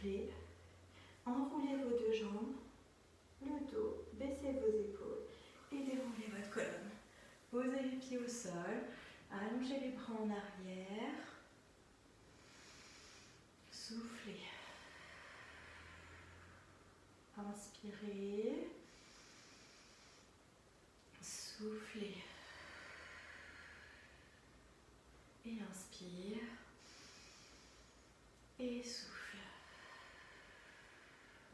soufflez. Enroulez vos deux jambes, le dos, baissez vos épaules et déroulez votre colonne. Posez les pieds au sol, allongez les bras en arrière. Soufflez. Inspirez. Soufflez. Et inspire. Et souffle.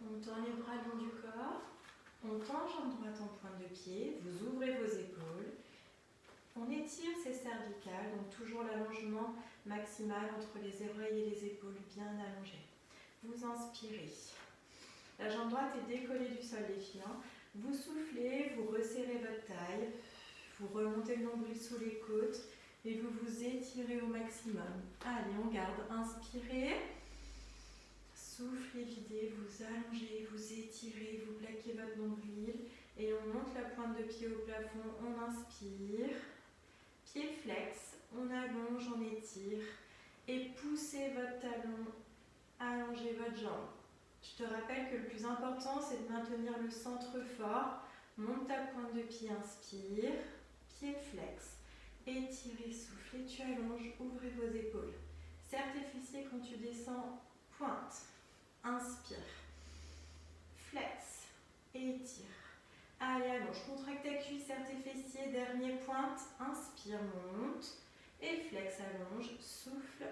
On tend les bras le long du corps. On tend jambe droite en pointe de pied. Vous ouvrez vos épaules. On étire ses cervicales, donc toujours l'allongement maximal entre les oreilles et les épaules bien allongées. Vous inspirez. La jambe droite est décollée du sol, les filles. Vous soufflez, vous resserrez votre taille. Vous remontez le nombril sous les côtes et vous vous étirez au maximum. Allez, on garde. Inspirez. Soufflez, videz, vous allongez, vous étirez, vous plaquez votre nombril et on monte la pointe de pied au plafond. On inspire. Pied flex, on allonge, on étire et poussez votre talon, allongez votre jambe. Je te rappelle que le plus important, c'est de maintenir le centre fort. Monte ta pointe de pied, inspire, pied flex, étirez, soufflez, tu allonges, ouvrez vos épaules. Serre tes fessiers quand tu descends, pointe, inspire, flex, étire. Allez, allonge, contracte ta cuisse, serre tes fessiers, dernier pointe, inspire, monte, et flex, allonge, souffle,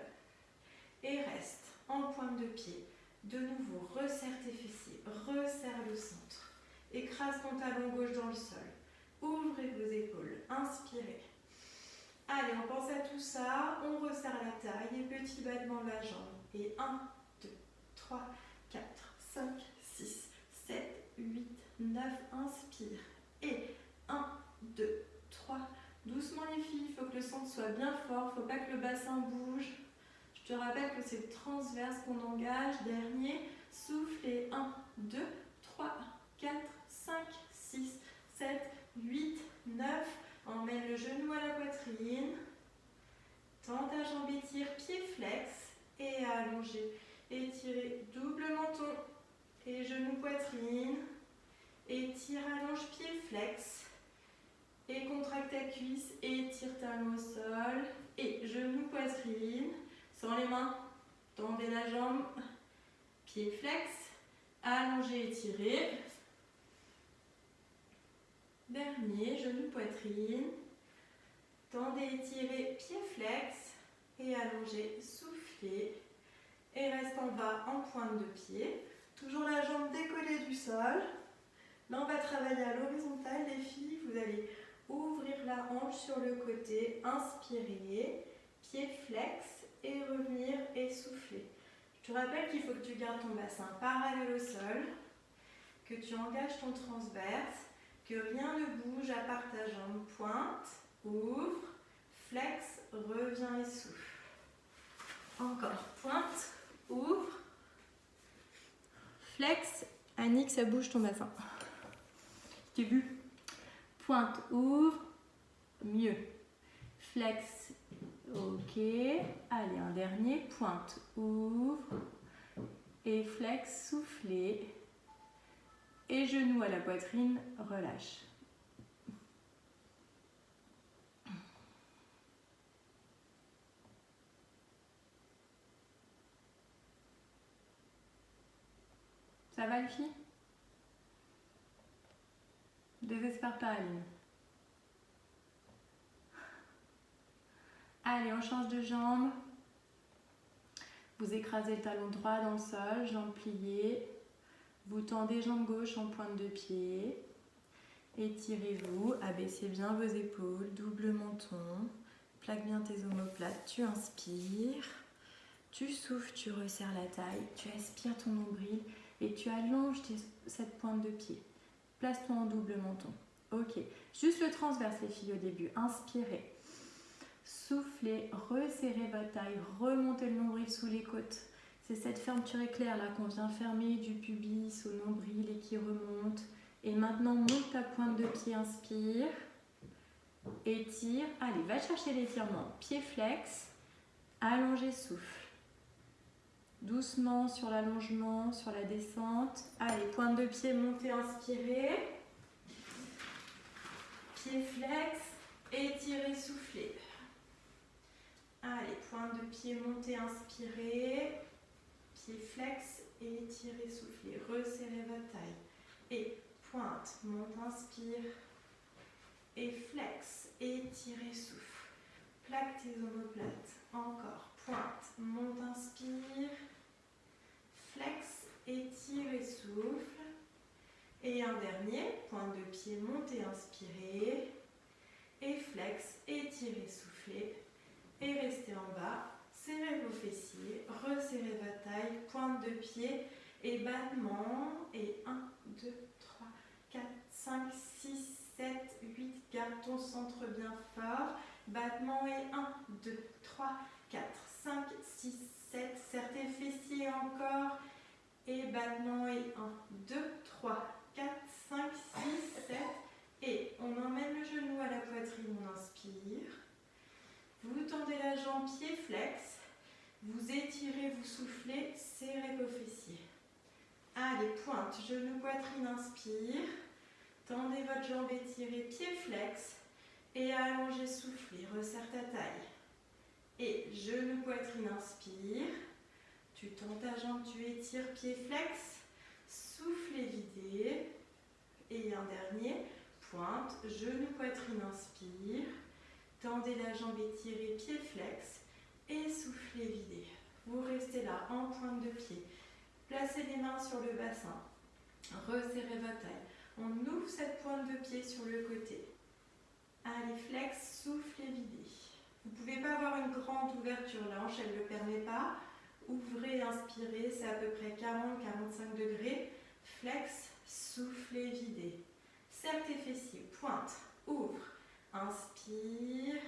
et reste en pointe de pied. De nouveau, resserre tes fessiers, resserre le centre, écrase ton talon gauche dans le sol, ouvrez vos épaules, inspirez. Allez, on pense à tout ça, on resserre la taille, et petit battement de la jambe, et 1, 2, 3, 4, 5, 6, 7, 8, 9, inspire, et 1, 2, 3, doucement les filles, il faut que le centre soit bien fort, il ne faut pas que le bassin bouge. Je te rappelle que c'est le transverse qu'on engage, dernier, soufflez, 1, 2, 3, 4, 5, 6, 7, 8, 9, emmène le genou à la poitrine, tends ta jambe, étire, pied flex, et allongez, étirez, double menton, et genou poitrine, étire, allonge, pied flex, et contracte ta cuisse, étire talon au sol, et genou poitrine, sans les mains, tendez la jambe, pied flex, allongez, étirez, dernier, genou poitrine, tendez, étirez, pied flex, et allongez, soufflez, et reste en bas en pointe de pied, toujours la jambe décollée du sol. Là, on va travailler à l'horizontale, les filles. Vous allez ouvrir la hanche sur le côté, inspirer, pied flex et revenir et souffler. Je te rappelle qu'il faut que tu gardes ton bassin parallèle au sol, que tu engages ton transverse, que rien ne bouge à part ta jambe. Pointe, ouvre, flex, reviens et souffle. Encore, pointe, ouvre, flex, Annick, ça bouge ton bassin. T'as vu? Pointe, ouvre, mieux. Flex, ok. Allez, un dernier. Pointe, ouvre. Et flex, soufflez. Et genou à la poitrine, relâche. Ça va, les filles? Désespère pas, Aline. Allez, on change de jambe. Vous écrasez le talon droit dans le sol, jambe pliée. Vous tendez jambe gauche en pointe de pied. Étirez-vous, abaissez bien vos épaules, double menton. Plaque bien tes omoplates, tu inspires. Tu souffles, tu resserres la taille, tu aspires ton nombril et tu allonges cette pointe de pied. Place-toi en double menton. Ok, juste le transverse les filles au début. Inspirez. Soufflez, resserrez votre taille, remontez le nombril sous les côtes. C'est cette fermeture éclair là qu'on vient fermer du pubis au nombril et qui remonte. Et maintenant, monte ta pointe de pied, inspire. Étire. Allez, va chercher l'étirement. Pied flex. Allongez, souffle. doucement sur l'allongement, sur la descente. Allez, pointe de pied montée, inspirez. Pied flex, étirez, soufflez. Allez, pointe de pied montée, inspirez. Pied flex, étirez, soufflez. Resserrez votre taille. Et pointe, monte, inspire. Et flex, étirez, souffle. Plaque tes omoplates. Encore. Pointe, monte, inspire. Flex, étire et souffle. Et un dernier. Pointe de pied, montez, inspirez. Et flex, étirez, soufflez. Et restez en bas. Serrez vos fessiers. Resserrez votre taille. Pointe de pied et battement. Et 1, 2, 3, 4, 5, 6, 7, 8. Garde ton centre bien fort. Battement et 1, 2, 3, 4, 5, 6, 7. Serre tes fessiers encore. Et battement et 1, 2, 3, 4, 5, 6, 7. Et on emmène le genou à la poitrine. On inspire. Vous tendez la jambe, pied flex. Vous étirez, vous soufflez. Serrez vos fessiers. Allez, pointe, genou, poitrine, inspire. Tendez votre jambe, étirez, pied flex. Et allongez, soufflez, resserre ta taille. Et genou, poitrine, inspire. Tu tends ta jambe, tu étires, pied flex. Soufflez, videz. Et un dernier, pointe, genou, poitrine, inspire. Tendez la jambe, étirez, pied flex. Et soufflez, videz. Vous restez là, en pointe de pied. Placez les mains sur le bassin. Resserrez votre taille. On ouvre cette pointe de pied sur le côté. Allez, flex, souffle et videz. Vous ne pouvez pas avoir une grande ouverture, la hanche, elle ne le permet pas. Ouvrez, inspirez, c'est à peu près 40-45 degrés. Flex, souffle et videz. Serre tes fessiers, pointe, ouvre, inspire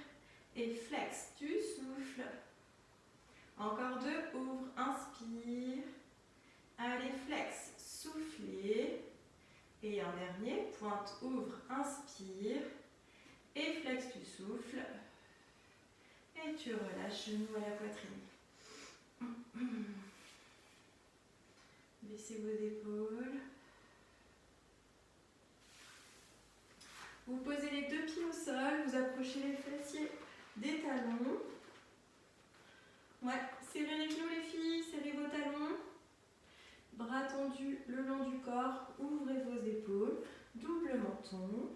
et flex, tu souffles. Encore 2, ouvre, inspire. Allez, flex, soufflez. Et un dernier, pointe, ouvre, inspire. Et flex, tu souffles. Et tu relâches, genou à la poitrine. Baissez vos épaules. Vous posez les deux pieds au sol, vous approchez les fessiers des talons. Ouais, serrez les genoux les filles, serrez vos talons. Bras tendus le long du corps, ouvrez vos épaules, double menton.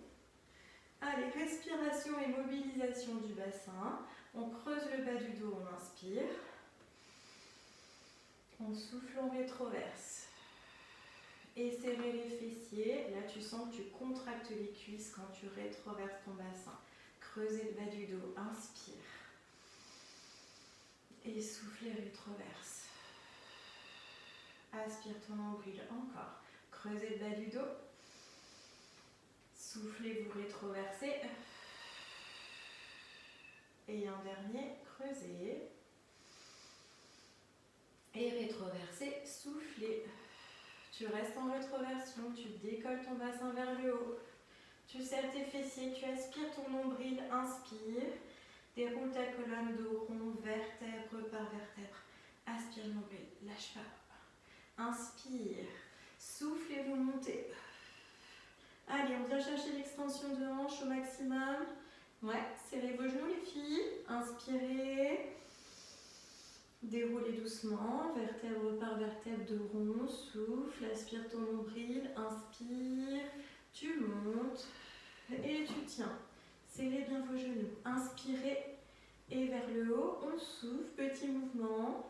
Allez, respiration et mobilisation du bassin. On creuse le bas du dos, on inspire. On souffle, on rétroverse. Et serrez les fessiers. Là, tu sens que tu contractes les cuisses quand tu rétroverses ton bassin. Creusez le bas du dos, inspire. Et soufflez, rétroverse. Aspire ton nombril, encore. Creusez le bas du dos. Soufflez, vous rétroversez. Et un dernier, creusez. Et rétroversez, soufflez. Tu restes en rétroversion, tu décolles ton bassin vers le haut. Tu serres tes fessiers, tu aspires ton nombril, inspire. Déroule ta colonne dos rond, vertèbre par vertèbre. Aspire le nombril, lâche pas. Inspire. Souffle et vous montez. Allez, on vient chercher l'extension de hanche au maximum. Ouais, serrez vos genoux les filles. Inspirez. Déroulez doucement, vertèbre par vertèbre de rond. Souffle, aspire ton nombril. Inspire. Tu montes et tu tiens. Serrez bien vos genoux. Inspirez et vers le haut. On souffle, petit mouvement.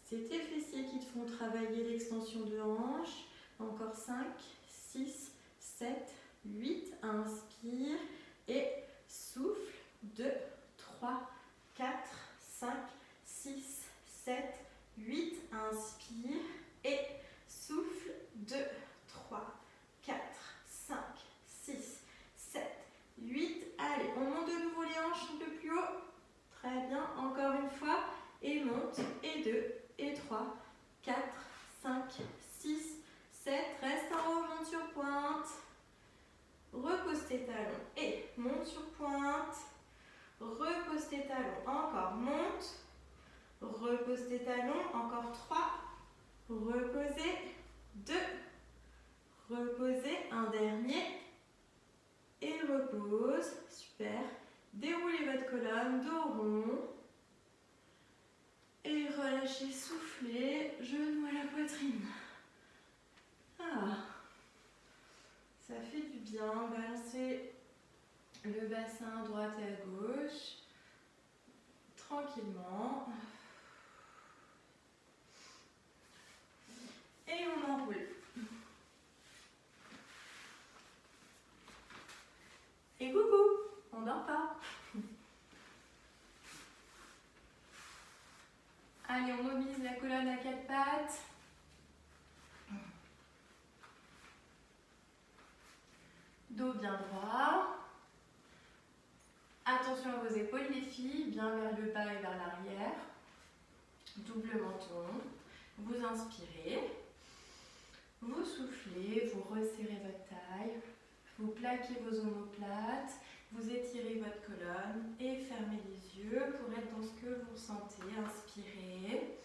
C'est tes fessiers qui te font travailler l'extension de hanche. Encore 5, 6, 7, 8. Inspire et souffle. 2, 3, 4, 5, 6, 7, 8. Inspire et souffle. 2, 3, 4, 5, 6, 7, 8. Allez, on monte de nouveau les hanches un peu plus haut. Très bien, encore une fois. Et monte. Et 2, et 3, 4, 5, 6, 7. Reste en haut, monte sur pointe. Repose tes talons et monte sur pointe. Repose tes talons. Encore, monte. Repose tes talons. Encore 3, bien, balancez le bassin à droite et à gauche, tranquillement. Et on enroule. Et coucou, on dort pas. Allez, on mobilise la colonne à 4 pattes. Dos bien droit. Attention à vos épaules les filles, bien vers le bas et vers l'arrière. Double menton. Vous inspirez. Vous soufflez, vous resserrez votre taille. Vous plaquez vos omoplates. Vous étirez votre colonne et fermez les yeux pour être dans ce que vous ressentez. Inspirez.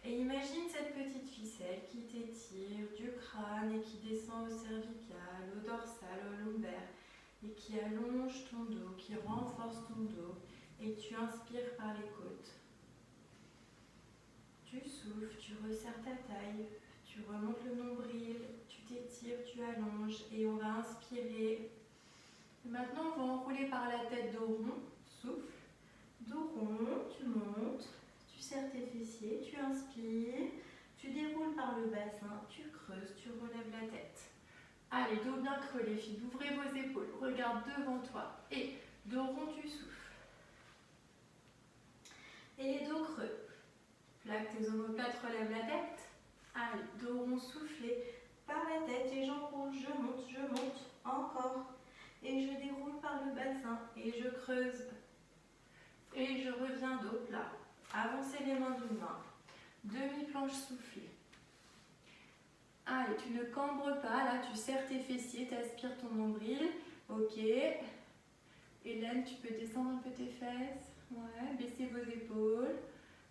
Et imagine cette petite ficelle qui t'étire du crâne et qui descend au cervical, au dorsal, au lombaire et qui allonge ton dos, qui renforce ton dos. Et tu inspires par les côtes. Tu souffles, tu resserres ta taille, tu remontes le nombril, tu t'étires, tu allonges et on va inspirer. Et maintenant, on va enrouler par la tête dos rond, souffle, dos rond, tu montes, tu serres tes fessiers, tu inspires, tu déroules par le bassin, tu creuses, tu relèves la tête. Allez, dos bien creux les filles, ouvrez vos épaules, regarde devant toi et dos rond, tu souffles. Et dos creux, plaque tes omoplates, relève la tête. Allez, dos rond, soufflez par la tête et j'enroule, je monte, encore. Et je déroule par le bassin et je creuse. Et je reviens dos plat. Avancez les mains d'une main. Demi-planche soufflée. Allez, tu ne cambres pas. Là, tu serres tes fessiers, tu aspires ton nombril. Ok. Hélène, tu peux descendre un peu tes fesses. Ouais, baissez vos épaules.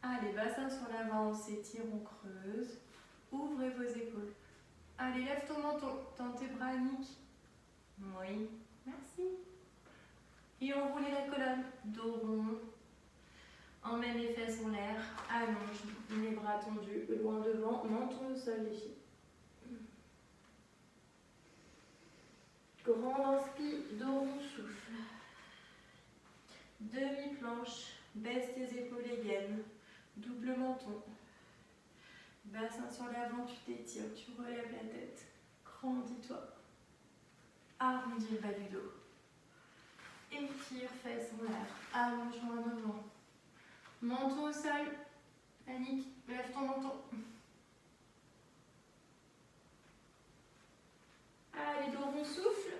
Allez, bassin sur l'avant, on s'étire, on creuse. Ouvrez vos épaules. Allez, lève ton menton. Tends tes bras uniques. Oui. Merci. Et enroulez la colonne, dos rond. Emmène les fesses en l'air, allonge, les bras tendus, loin devant, menton au sol les filles. Grande inspire, dos rond, souffle. Demi-planche, baisse tes épaules et gaines. Double menton. Bassin sur l'avant, tu t'étires, tu relèves la tête. Grandis-toi. Arrondis le bas du dos. Étire, fesses en l'air. Allonge loin devant. Menton au sol. Annick, lève ton menton. Allez, dos rond, souffle.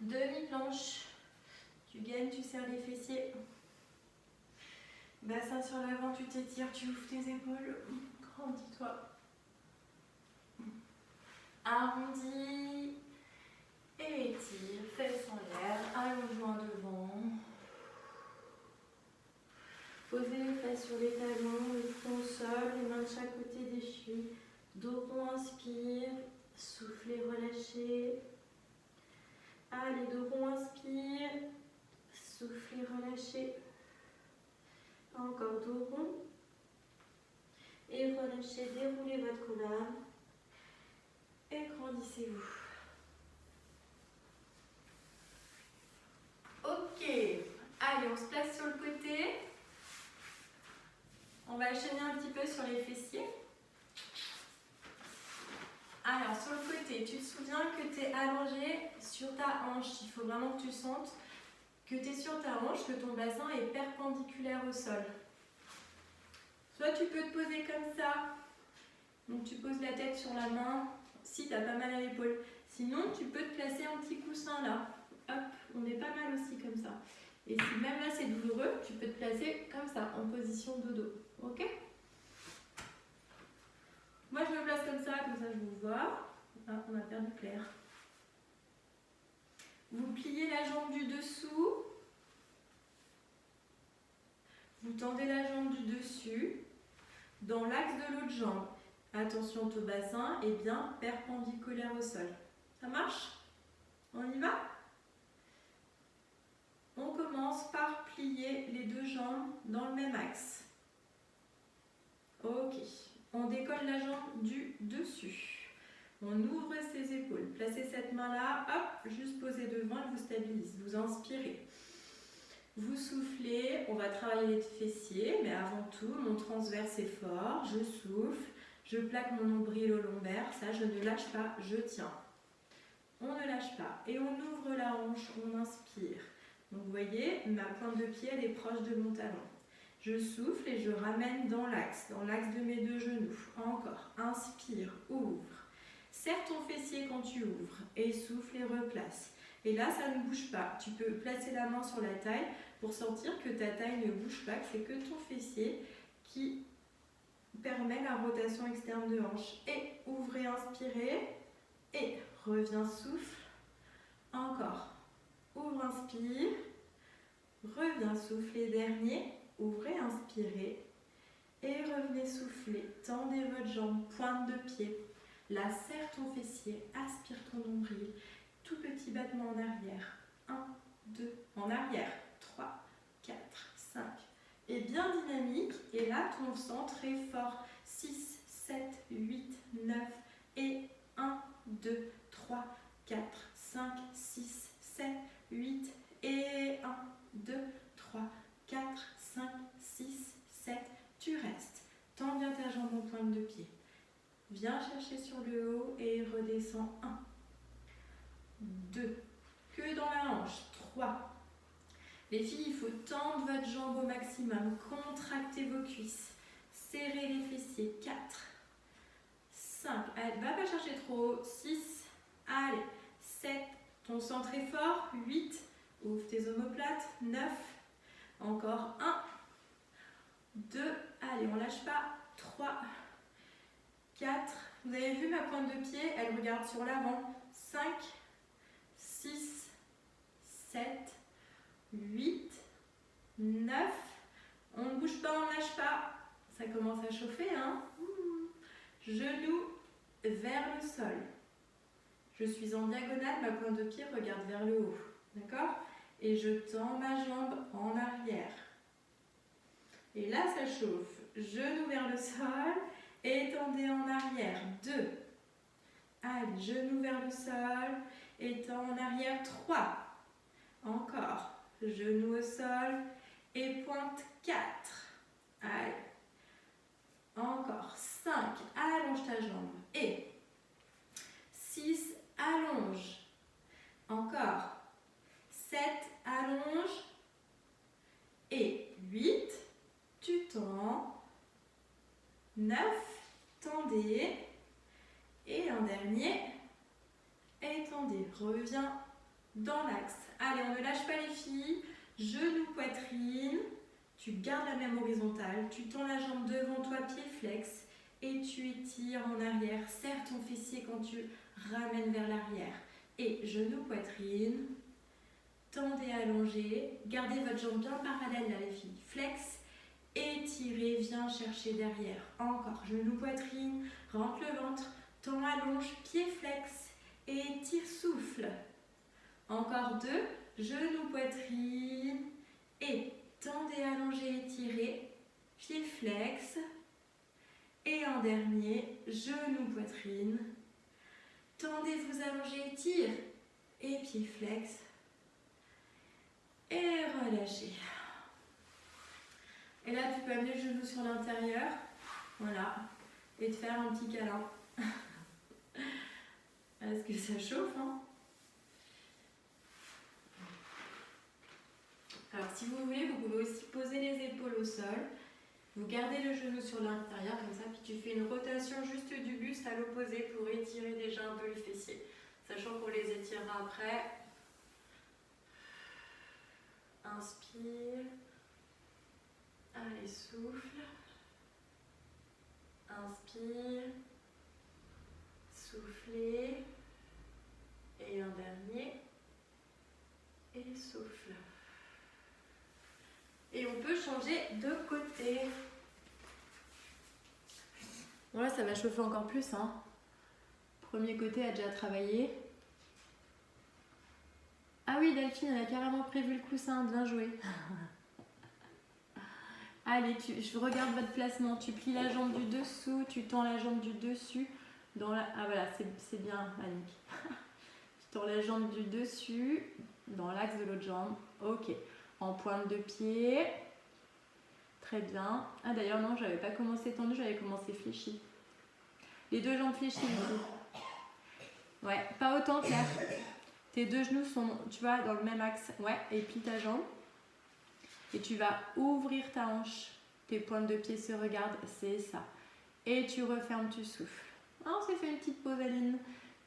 Demi-planche. Tu gagnes, tu serres les fessiers. Bassin sur l'avant, tu t'étires, tu ouvres tes épaules. Grandis-toi. Arrondis. Et étire, fesses en l'air, allonge loin devant. Posez les fesses sur les talons, le front au sol, les mains de chaque côté des chevilles. Dos rond, inspire, soufflez, relâchez. Allez, dos rond, inspire, soufflez, relâchez. Encore dos rond. Et relâchez, déroulez votre colonne. Et grandissez-vous. Ok, allez, on se place sur le côté. On va enchaîner un petit peu sur les fessiers. Alors, sur le côté, tu te souviens que tu es allongé sur ta hanche. Il faut vraiment que tu sentes que tu es sur ta hanche, que ton bassin est perpendiculaire au sol. Soit tu peux te poser comme ça. Donc, tu poses la tête sur la main si tu as pas mal à l'épaule. Sinon, tu peux te placer un petit coussin là. Hop, on est pas mal aussi comme ça. Et si même là c'est douloureux, tu peux te placer comme ça, en position dodo. Ok? Moi je me place comme ça je vous vois. Ah, on a perdu Claire. Vous pliez la jambe du dessous. Vous tendez la jambe du dessus dans l'axe de l'autre jambe. Attention, ton bassin est bien perpendiculaire au sol. Ça marche? On y va? On commence par plier les deux jambes dans le même axe. Ok. On décolle la jambe du dessus. On ouvre ses épaules. Placez cette main-là, hop, juste posée devant, elle vous stabilise. Vous inspirez. Vous soufflez, on va travailler les fessiers, mais avant tout, mon transverse est fort, je souffle, je plaque mon nombril au lombaire, ça je ne lâche pas, je tiens. On ne lâche pas et on ouvre la hanche, on inspire. Donc vous voyez, ma pointe de pied elle est proche de mon talon. Je souffle et je ramène dans l'axe de mes deux genoux. Encore, inspire, ouvre. Serre ton fessier quand tu ouvres et souffle et replace. Et là, ça ne bouge pas. Tu peux placer la main sur la taille pour sentir que ta taille ne bouge pas, que c'est que ton fessier qui permet la rotation externe de hanche. Et ouvrez, inspirez et reviens, souffle. Encore. Ouvre, inspire. Reviens, souffler. Dernier. Ouvrez, inspirez. Et revenez souffler. Tendez votre jambe, pointe de pied. Là, serre ton fessier, aspire ton nombril. Tout petit battement en arrière. 1, 2, en arrière. 3, 4, 5. Et bien dynamique. Et là, ton centre est fort. 6, 7, 8, 9. Et 1, 2, 3, 4, 5, 6, 7, 8. Et 1, 2, 3, 4, 5, 6, 7. Tu restes. Tends bien ta jambe en pointe de pied. Viens chercher sur le haut et redescends. 1, 2, que dans la hanche. 3. Les filles, il faut tendre votre jambe au maximum. Contractez vos cuisses. Serrez les fessiers. 4, 5. Allez, va pas chercher trop haut. 6. Allez. 7. Ton centre est fort. 8. Ouvre tes omoplates. 9. Encore 1. 2. Allez, on lâche pas. 3. 4. Vous avez vu ma pointe de pied? Elle regarde sur l'avant. 5. 6. 7. 8. 9. On ne bouge pas, on ne lâche pas. Ça commence à chauffer, hein? Genoux vers le sol. Je suis en diagonale, ma pointe de pied regarde vers le haut. D'accord? Et je tends ma jambe en arrière. Et là, ça chauffe. Genoux vers le sol. Étendez en arrière. 2. Allez, genoux vers le sol. Étends en arrière. 3. Encore. Genoux au sol. Et pointe. 4. Allez. Encore. 5. Allonge ta jambe. Et 6. Allonge. Encore. 7. Allonge. Et 8. Tu tends. 9. Tendez. Et un dernier. Étendez. Reviens dans l'axe. Allez, on ne lâche pas les filles. Genoux, poitrine. Tu gardes la même horizontale. Tu tends la jambe devant toi, pied flex. Et tu étires en arrière. Serre ton fessier quand tu ramènes vers l'arrière. Et genoux, poitrine. Tendez, allongez. Gardez votre jambe bien parallèle là les filles. Flex. Étirez, viens chercher derrière. Encore, genoux, poitrine, rentre le ventre, tends, allonge, pied flex, et étire, souffle. Encore 2, genoux, poitrine, et tendez, allongez, étirez, pied flex. Et en dernier, genoux, poitrine, tendez, vous allongez, étire, et pied flex. Et relâchez. Et là, tu peux amener le genou sur l'intérieur, voilà, et te faire un petit câlin. Est-ce que ça chauffe, hein? Alors, si vous voulez, vous pouvez aussi poser les épaules au sol. Vous gardez le genou sur l'intérieur, comme ça, puis tu fais une rotation juste du buste à l'opposé pour étirer déjà un peu le fessier. Sachant qu'on les étirera après. Inspire. Allez, souffle. Inspire. Soufflez. Et un dernier. Et souffle. Et on peut changer de côté. Bon là, ça va chauffer encore plus, hein. Premier côté a déjà travaillé. Ah oui, Delphine, elle a carrément prévu le coussin. Bien joué. Allez, je regarde votre placement. Tu plies la jambe du dessous, tu tends la jambe du dessus. Ah voilà, c'est bien, Annick. Tu tends la jambe du dessus, dans l'axe de l'autre jambe. Ok. En pointe de pied. Très bien. Ah d'ailleurs, non, j'avais pas commencé tendu, j'avais commencé fléchi. Les deux jambes fléchies, du coup. Ouais, pas autant, Claire. Tes deux genoux sont, tu vois, dans le même axe. Ouais, et plie ta jambe. Et tu vas ouvrir ta hanche. Tes pointes de pied se regardent, c'est ça. Et tu refermes, tu souffles. Ah, on s'est fait une petite pause, Aline.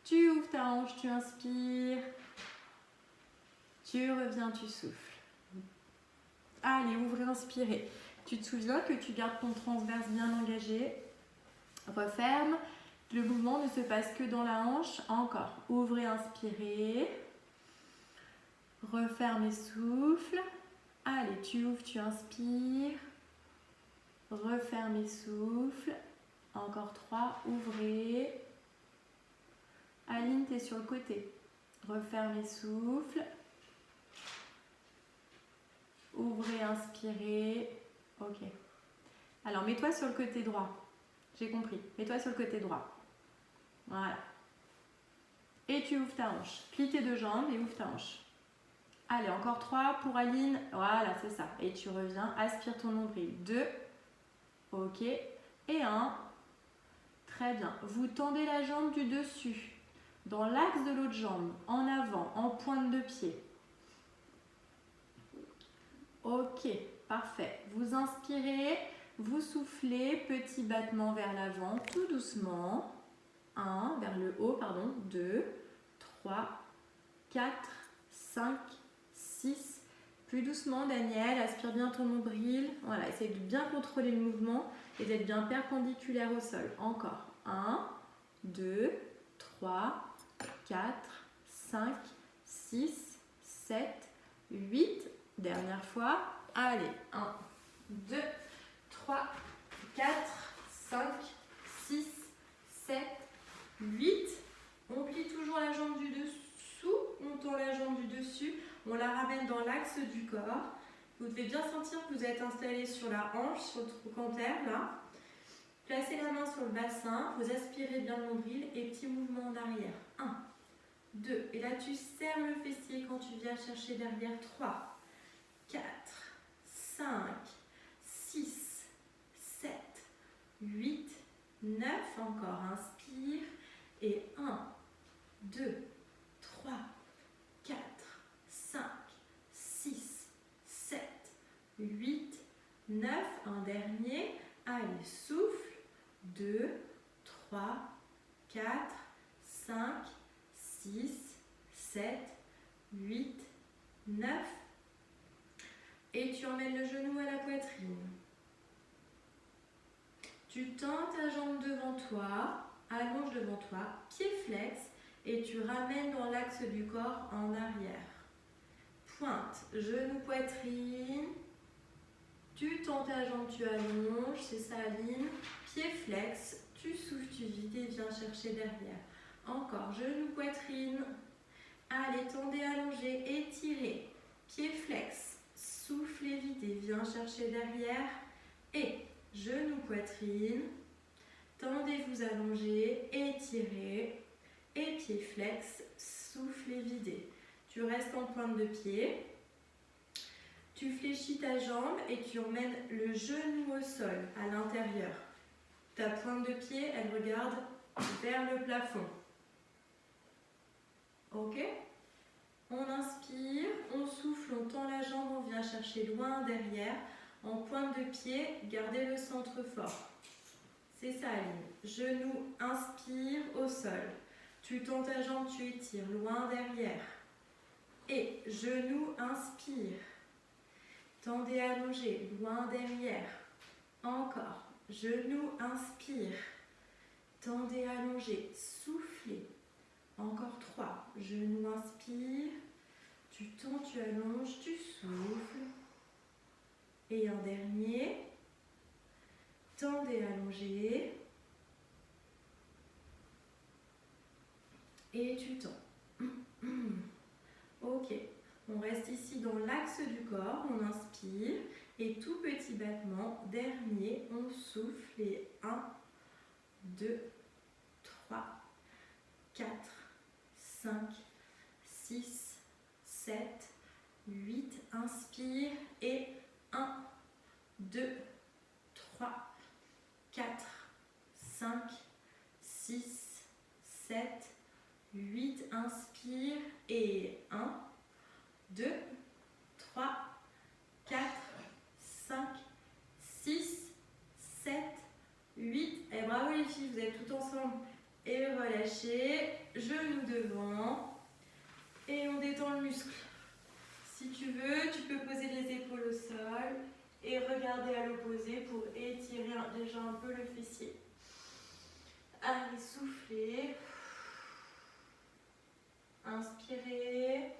Tu ouvres ta hanche, tu inspires. Tu reviens, tu souffles. Allez, ouvrez, inspirez. Tu te souviens que tu gardes ton transverse bien engagé. Referme. Le mouvement ne se passe que dans la hanche. Encore. Ouvrez, inspirez. Referme et souffle. Allez, tu ouvres, tu inspires. Referme et souffle. Encore 3. Ouvrez. Aline, tu es sur le côté. Referme et souffle. Ouvrez, inspirez. Ok. Alors, mets-toi sur le côté droit. J'ai compris. Mets-toi sur le côté droit. Voilà. Et tu ouvres ta hanche. Plie tes deux jambes et ouvre ta hanche. Allez, encore 3 pour Aline. Voilà, c'est ça. Et tu reviens. Aspire ton nombril. 2. Ok. Et 1. Très bien. Vous tendez la jambe du dessus. Dans l'axe de l'autre jambe. En avant. En pointe de pied. Ok. Parfait. Vous inspirez. Vous soufflez. Petit battement vers l'avant. Tout doucement. 1. Vers le haut, pardon. 2. 3. 4. 5. 6. Plus doucement, Daniel, aspire bien ton nombril. Voilà, essaye de bien contrôler le mouvement et d'être bien perpendiculaire au sol. Encore. 1, 2, 3, 4, 5, 6, 7, 8. Dernière fois. Allez. 1, 2, 3, 4, 5, 6, 7, 8. On plie toujours la jambe du dessous. On tend la jambe du dessus. On la ramène dans l'axe du corps. Vous devez bien sentir que vous êtes installé sur la hanche, sur le trochanter, là. Placez la main sur le bassin, vous aspirez bien le nombril et petit mouvement en arrière. 1, 2, et là tu serres le fessier quand tu viens chercher derrière. 3, 4, 5, 6, 7, 8, 9, encore, inspire. Et 1, 2, 3, 4, 5, 6, 7, 8, 9, un dernier. Allez, souffle. 2, 3, 4, 5, 6, 7, 8, 9. Et tu emmènes le genou à la poitrine. Tu tends ta jambe devant toi, allonge devant toi, pied flex, et tu ramènes dans l'axe du corps en arrière. Pointe, genou, poitrine. Tu tends ta jambe, tu allonges, c'est ça, Aline. Pied flex, tu souffles, tu vides et viens chercher derrière. Encore, genou, poitrine. Allez, tendez, allongez, étirez. Pied flex, soufflez, videz, viens chercher derrière. Et genou, poitrine. Tendez, vous allongez, étirez. Et pied flex, soufflez, videz. Tu restes en pointe de pied. Tu fléchis ta jambe et tu emmènes le genou au sol, à l'intérieur. Ta pointe de pied, elle regarde vers le plafond. Ok? On inspire, on souffle, on tend la jambe, on vient chercher loin derrière. En pointe de pied, gardez le centre fort. C'est ça, Aline. Genou, inspire au sol. Tu tends ta jambe, tu étires loin derrière. Et genou, inspire. Tendez, allongez, loin derrière. Encore. Genou, inspire. Tendez, allongez, soufflez. Encore 3. Genou, inspire. Tu tends, tu allonges, tu souffles. Et un dernier. Tendez, allongez. Et tu tends. Ok. On reste ici dans l'axe du corps, on inspire et tout petit battement, dernier, on souffle et 1, 2, 3, 4, 5, 6, 7, 8. Inspire et 1, 2, 3, 4, 5, 6, 7, 8. Inspire et 1, 2, 3, 4, 5, 6, 7, 8. Et bravo les filles, vous êtes toutes ensemble. Et relâchez, genoux devant. Et on détend le muscle. Si tu veux, tu peux poser les épaules au sol et regarder à l'opposé pour étirer déjà un peu le fessier. Allez, soufflez. Inspirez.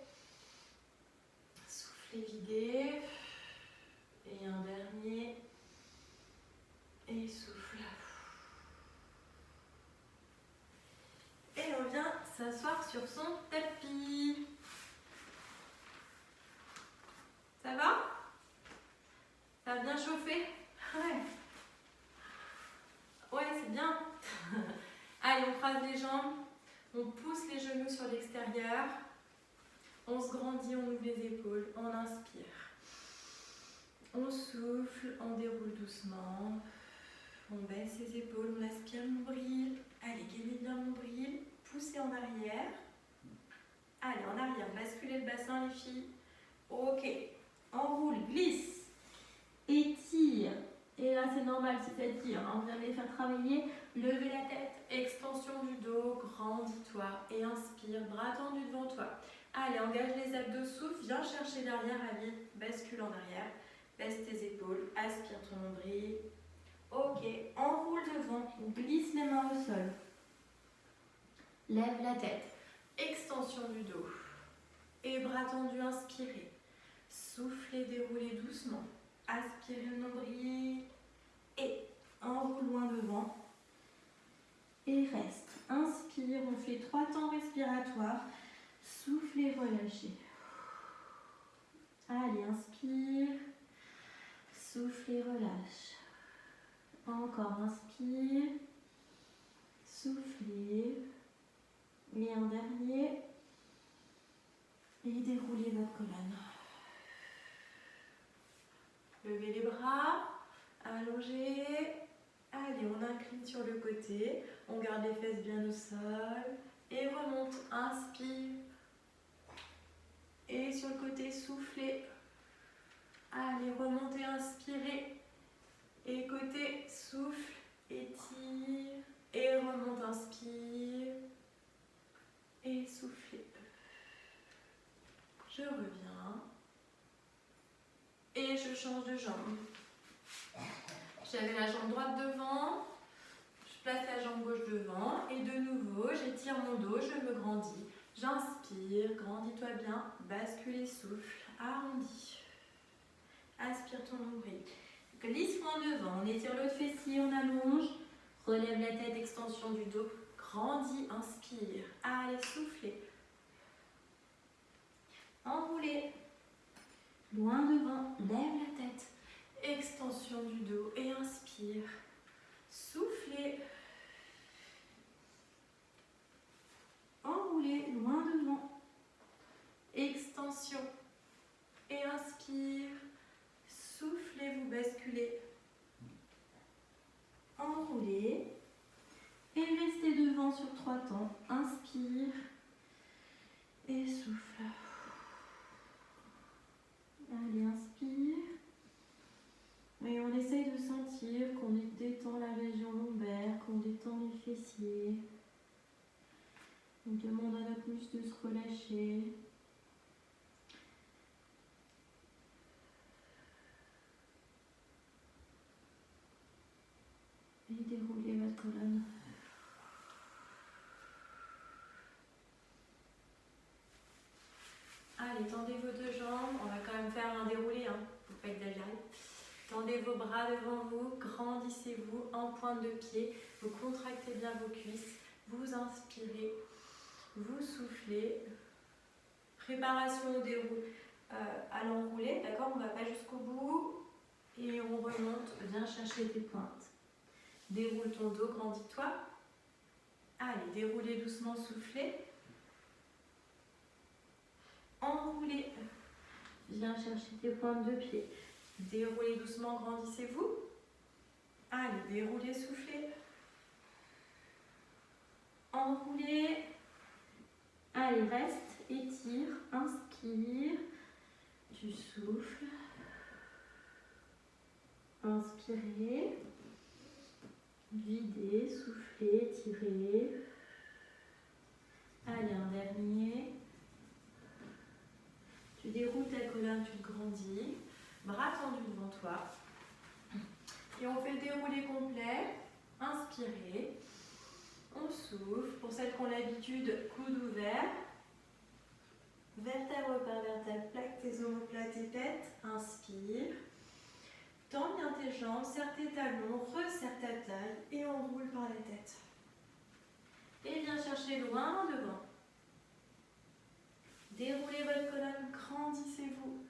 Soufflez, videz. Et un dernier. Et souffle. Et on vient s'asseoir sur son tapis. Ça va? Ça a bien chauffé? Ouais. Ouais, c'est bien. Allez, on croise les jambes. On pousse les genoux sur l'extérieur. On se grandit, on ouvre les épaules. On inspire. On souffle, on déroule doucement. On baisse les épaules, on aspire le nombril. Allez, gainez bien le nombril. Poussez en arrière. Allez, en arrière. Basculez le bassin, les filles. Ok. Enroule, glisse. Étire. Et là, c'est normal si ça tire. On vient de les faire travailler. Levez la tête. Extension du dos. Grandis-toi. Et inspire. Bras tendus devant toi. Allez, engage les abdos. Souffle. Viens chercher derrière. Allez, bascule en arrière. Baisse tes épaules. Aspire ton nombril. Ok. Enroule devant. Glisse les mains au sol. Lève la tête. Extension du dos. Et bras tendus. Inspirez. Soufflez, déroulez doucement. Aspirez le nombril. Et enroule loin devant. Et reste. Inspire, on fait 3 temps respiratoires. Soufflez, relâchez. Allez, inspire. Soufflez, relâche. Encore, inspire. Soufflez. Et un dernier. Et déroulez votre colonne. Levez les bras. Allongez. Allez, on incline sur le côté. On garde les fesses bien au sol. Et remonte. Inspire. Et sur le côté, soufflez. Allez, remontez, inspirez. Et côté, souffle, étire. Et remonte, inspire. Et soufflez. Je reviens. Et je change de jambe. J'avais la jambe droite devant. Je place la jambe gauche devant. Et de nouveau, j'étire mon dos, je me grandis. J'inspire, grandis-toi bien. Bascule et souffle. Arrondis. Aspire ton nombril. Glisse loin devant. On étire l'autre fessier, on allonge. Relève la tête, extension du dos. Grandis, inspire. Allez, soufflez. Enroulez. Loin devant. Lève la tête. Extension du dos et inspire. Soufflez. Enroulez. Loin devant. Extension. Et inspire. Soufflez, vous basculez. Enroulez. Et restez devant sur 3 temps. Inspire. Et souffle. Allez, inspire. Et on essaye de sentir qu'on détend la région lombaire, qu'on détend les fessiers. On demande à notre muscle de se relâcher. Et déroulez votre colonne. Allez, tendez vos 2 jambes. On va quand même faire un déroulé, hein. Faut pas exagérer. Tendez vos bras devant vous, grandissez-vous en pointe de pied. Vous contractez bien vos cuisses. Vous inspirez, vous soufflez. Préparation au déroulé, à l'enroulé, d'accord? On ne va pas jusqu'au bout. Et on remonte, viens chercher tes pointes. Déroule ton dos, grandis-toi. Allez, déroulez doucement, soufflez. Enroulez. Viens chercher tes pointes de pied. Déroulez doucement, grandissez-vous. Allez, déroulez, soufflez. Enroulez. Allez, reste, étire, inspire. Tu souffles. Inspirez. Videz, soufflez, étirez. Allez, un dernier. Tu déroules ta colonne, tu te grandis. Bras tendus devant toi. Et on fait le déroulé complet. Inspirez. On souffle. Pour celles qui ont l'habitude, coude ouvert. Vertèbre par vertèbre, plaque tes omoplates et tête. Inspire. Tends bien tes jambes, serre tes talons, resserre ta taille et enroule par la tête. Et viens chercher loin devant. Déroulez votre colonne, grandissez-vous.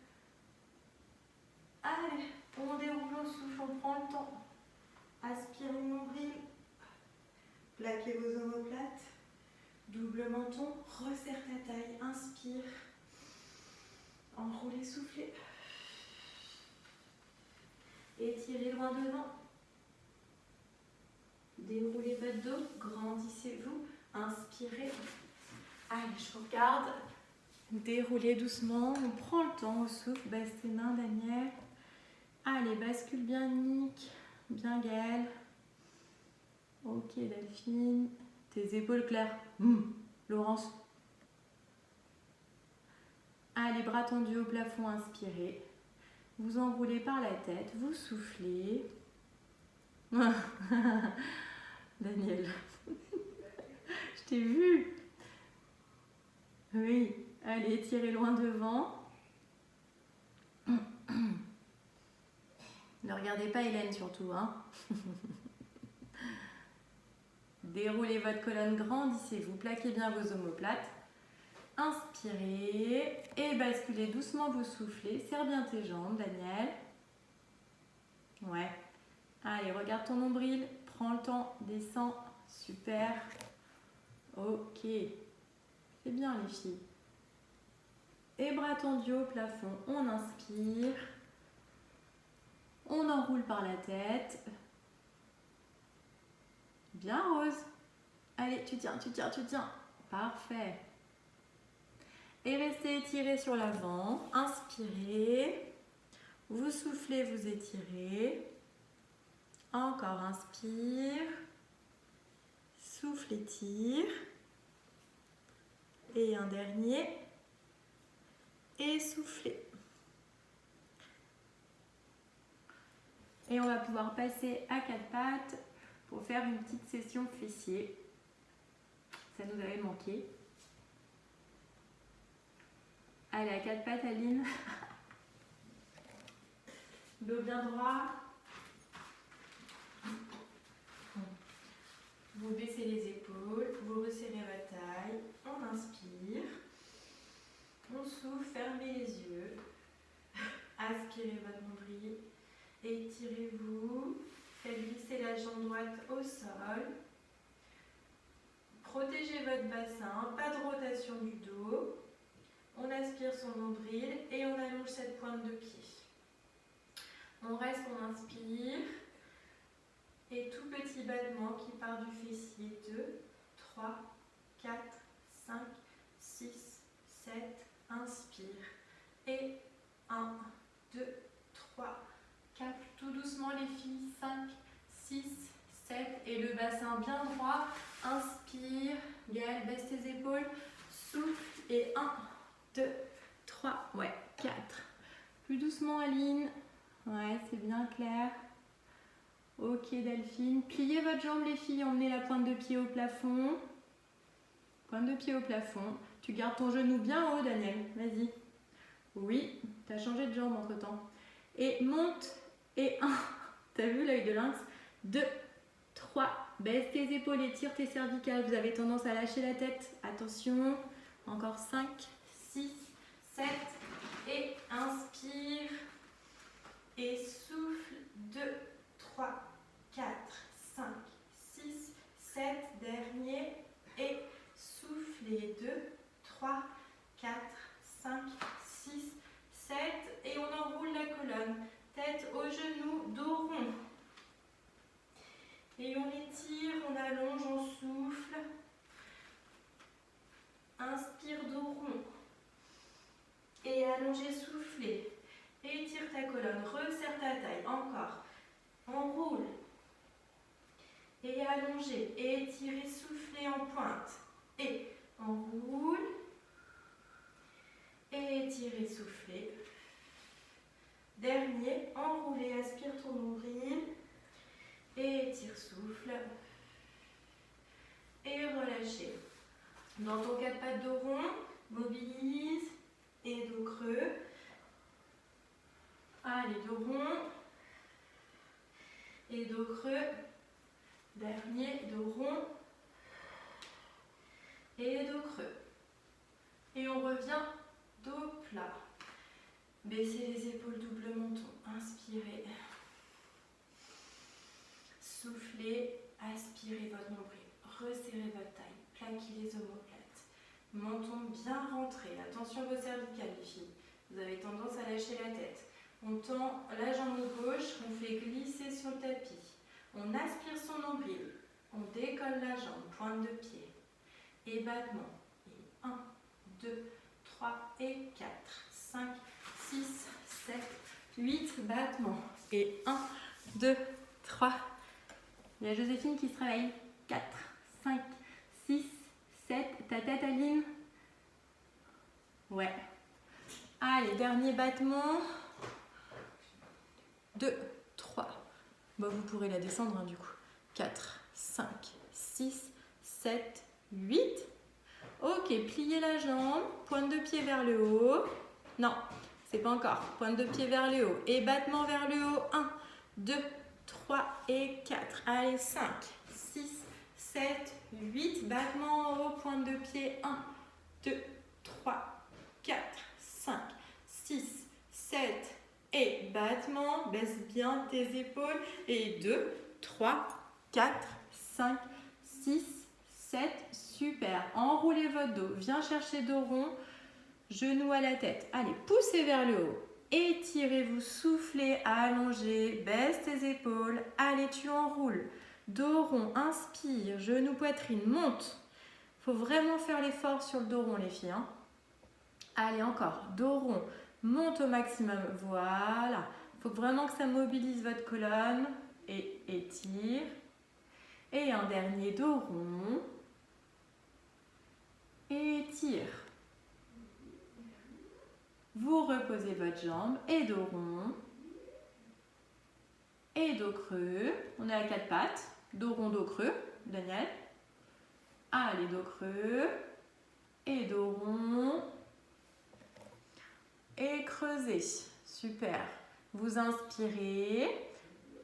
Allez, on déroule, on souffle, on prend le temps. Aspirez le nombril. Plaquez vos omoplates. Double menton, resserre ta taille, inspire. Enroulez, soufflez. Étirez loin devant. Déroulez votre dos, grandissez-vous, inspirez. Allez, je vous regarde. Déroulez doucement, on prend le temps au souffle, baisse tes mains, Daniel. Allez, bascule bien Nick, bien Gaël. Ok, Delphine. Tes épaules claires. Laurence. Allez, bras tendus au plafond, inspirez. Vous enroulez par la tête, vous soufflez. Daniel, je t'ai vu. Oui, allez, tirez loin devant. Ne regardez pas Hélène surtout, hein. Déroulez votre colonne, grandissez-vous, plaquez bien vos omoplates. Inspirez et basculez doucement, vous soufflez. Serre bien tes jambes, Daniel. Ouais. Allez, regarde ton nombril. Prends le temps, descends. Super. Ok. C'est bien les filles. Et bras tendus au plafond. On inspire. On enroule par la tête. Bien Rose. Allez, tu tiens, tu tiens, tu tiens. Parfait. Et restez étirés sur l'avant. Inspirez. Vous soufflez, vous étirez. Encore, inspire. Souffle, étire. Et un dernier. Et soufflez. Et on va pouvoir passer à quatre pattes pour faire une petite session fessier. Ça nous avait manqué. Allez, à quatre pattes, Aline. Dos bien droit. Vous baissez les épaules, vous resserrez votre taille. On inspire. On souffle, fermez les yeux. Aspirez votre nombril. Étirez-vous. Faites glisser la jambe droite au sol. Protégez votre bassin, pas de rotation du dos. On aspire son nombril et on allonge cette pointe de pied. On reste, on inspire. Et tout petit battement qui part du fessier. 2, 3, 4, 5, 6, 7. Inspire. Et 1, 2, 3, 4. Tout doucement les filles. 5, 6, 7. Et le bassin bien droit. Inspire. Gaëlle, baisse tes épaules. Souffle. Et 1, 2, 3, ouais, 4. Plus doucement, Aline. Ouais, c'est bien clair. Ok, Delphine. Pliez votre jambe, les filles. Emmenez la pointe de pied au plafond. Pointe de pied au plafond. Tu gardes ton genou bien haut, Daniel. Vas-y. Oui, tu as changé de jambe entre-temps. Et monte. Et 1. T'as vu l'œil de lynx? 2, 3. Baisse tes épaules, étire tes cervicales. Vous avez tendance à lâcher la tête. Attention. Encore 5, 6, 7. Et inspire. Et souffle. 2, 3, 4, 5, 6, 7. Dernier. Et 2, 3, 4, 5, 6, 7. Et on enroule la colonne. Tête aux genoux, dos rond. Et on étire, on allonge, on souffle. Inspire, dos rond. Et allongez, soufflez. Étire ta colonne, resserre ta taille. Encore. Enroule. Et allongez. Étirez, soufflez en pointe. Et enroule. Et étirez, soufflez. Dernier, enroulez, aspire ton nombril. Et étire, souffle. Et relâchez. Dans ton 4 pattes dos rond, mobilise. Et dos creux. Allez, dos rond. Et dos creux. Dernier, dos rond. Et dos creux. Et on revient dos plat. Baissez les épaules, double menton. Inspirez. Soufflez. Aspirez votre nombril. Resserrez votre taille. Plaquez les omoplates. Menton bien rentré. Attention vos cervicales, les filles. Vous avez tendance à lâcher la tête. On tend la jambe gauche. On fait glisser sur le tapis. On aspire son nombril. On décolle la jambe. Pointe de pied. Et battement. Et 1, 2, 3 et 4, 5, 6, 7, 8 battements. Et 1, 2, 3. Il y a Joséphine qui se réveille. 4, 5, 6, 7. Ta tête Aline? Ouais. Allez, dernier battement. 2, 3. Bon, vous pourrez la descendre du coup. 4, 5, 6, 7, 8. Ok, pliez la jambe, pointe de pied vers le haut. Non, c'est pas encore. Pointe de pied vers le haut. Et battement vers le haut. 1, 2, 3 et 4. Allez, 5, 6, 7, 8. Battement en haut, pointe de pied. 1, 2, 3, 4, 5, 6, 7. Et battement, baisse bien tes épaules. Et 2, 3, 4, 5, 6, 7. Super. Enroulez votre dos. Viens chercher dos rond. Genoux à la tête. Allez, poussez vers le haut. Étirez-vous, soufflez, allongez. Baisse tes épaules. Allez, tu enroules. Dos rond, inspire. Genoux, poitrine, monte. Il faut vraiment faire l'effort sur le dos rond, les filles. Hein. Allez, encore. Dos rond. Monte au maximum. Voilà. Il faut vraiment que ça mobilise votre colonne. Et étire. Et un dernier dos rond. Et étire. Vous reposez votre jambe et dos rond. Et dos creux. On est à 4 pattes. Dos rond, dos creux. Daniel. Allez, dos creux. Et dos rond. Et creusez. Super. Vous inspirez.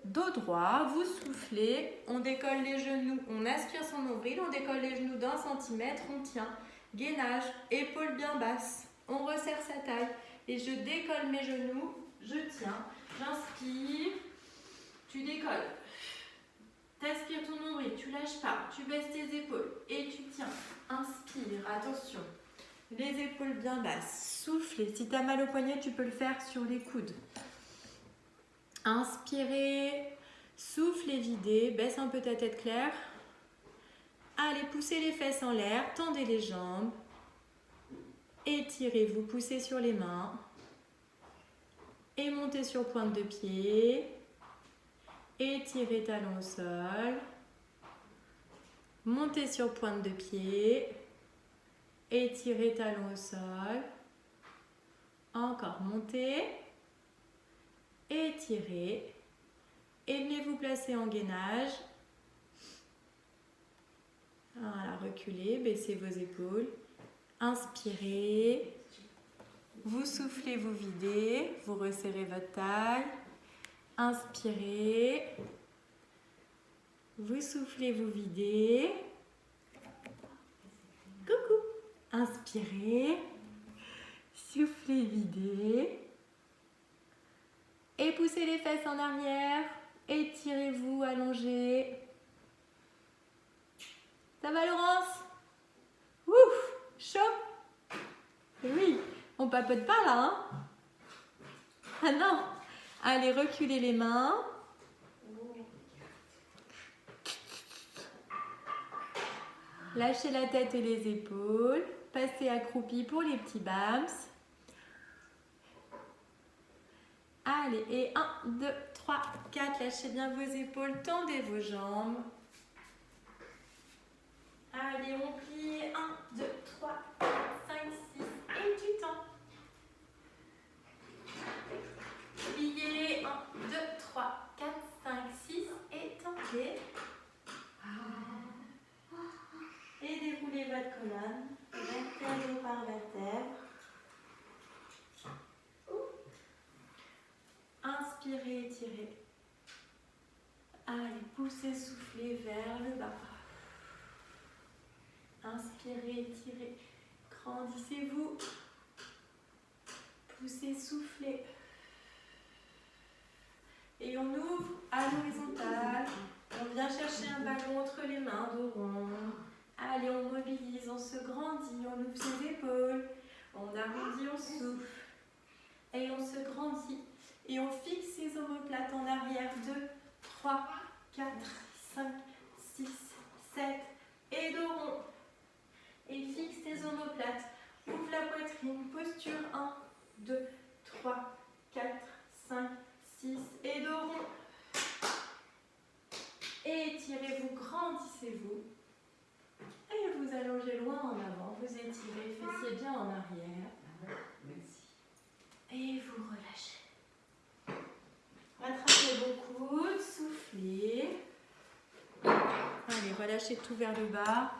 Dos droit. Vous soufflez. On décolle les genoux. On aspire son nombril. On décolle les genoux d'1 centimètre. On tient. Gainage. Épaules bien basses. On resserre sa taille. Et je décolle mes genoux. Je tiens. J'inspire. Tu décolles. T'aspires ton nombril. Tu lâches pas. Tu baisses tes épaules. Et tu tiens. Inspire. Attention. Les épaules bien basses. Soufflez. Si tu as mal au poignet, tu peux le faire sur les coudes. Inspirez. Soufflez, videz. Baisse un peu ta tête claire. Allez, poussez les fesses en l'air. Tendez les jambes. Étirez-vous. Poussez sur les mains. Et montez sur pointe de pied. Étirez talon au sol. Montez sur pointe de pied. Étirez talon au sol. Encore, montez. Étirez. Et venez vous placer en gainage. Voilà, reculez, baissez vos épaules. Inspirez. Vous soufflez, vous videz. Vous resserrez votre taille. Inspirez. Vous soufflez, vous videz. Coucou. Inspirez. Soufflez, videz. Et poussez les fesses en arrière. Étirez-vous, allongez. Ça va, Laurence? Ouf! on papote pas là, hein? Ah non! Allez, reculez les mains. Lâchez la tête et les épaules. Passez accroupi pour les petits bams. Allez, et 1, 2, 3, 4. Lâchez bien vos épaules, tendez vos jambes. Allez, on plie. 1, 2, 3, 4, 5, 6. Et tu tends. Pliez. 1, 2, 3, 4, 5, 6. Et tendez. Et déroulez votre colonne, vertèbre par vertèbre. Inspirez, étirez. Allez, poussez, soufflez vers le bas. Inspirez, étirez. Grandissez-vous. Poussez, soufflez. Et on ouvre à l'horizontale. On vient chercher un ballon entre les mains, dos rond. Allez, on mobilise, on se grandit, on ouvre ses épaules, on arrondit, on souffle. Et on se grandit. Et on fixe ses omoplates en arrière. 2, 3, 4, 5, 6, 7. Et dos rond. Et fixe tes omoplates. Ouvre la poitrine. Posture 1, 2, 3, 4, 5, 6. Et dos rond. Et étirez-vous, grandissez-vous. Et vous allongez loin en avant. Vous étirez, fessiers bien en arrière. Et vous relâchez. Rattrapez vos coudes, soufflez. Allez, relâchez tout vers le bas.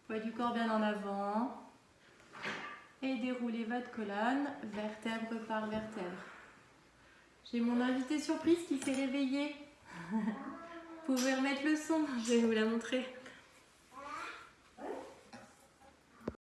Poids du corps bien en avant. Et déroulez votre colonne, vertèbre par vertèbre. J'ai mon invité surprise qui s'est réveillé. Vous pouvez remettre le son, je vais vous la montrer.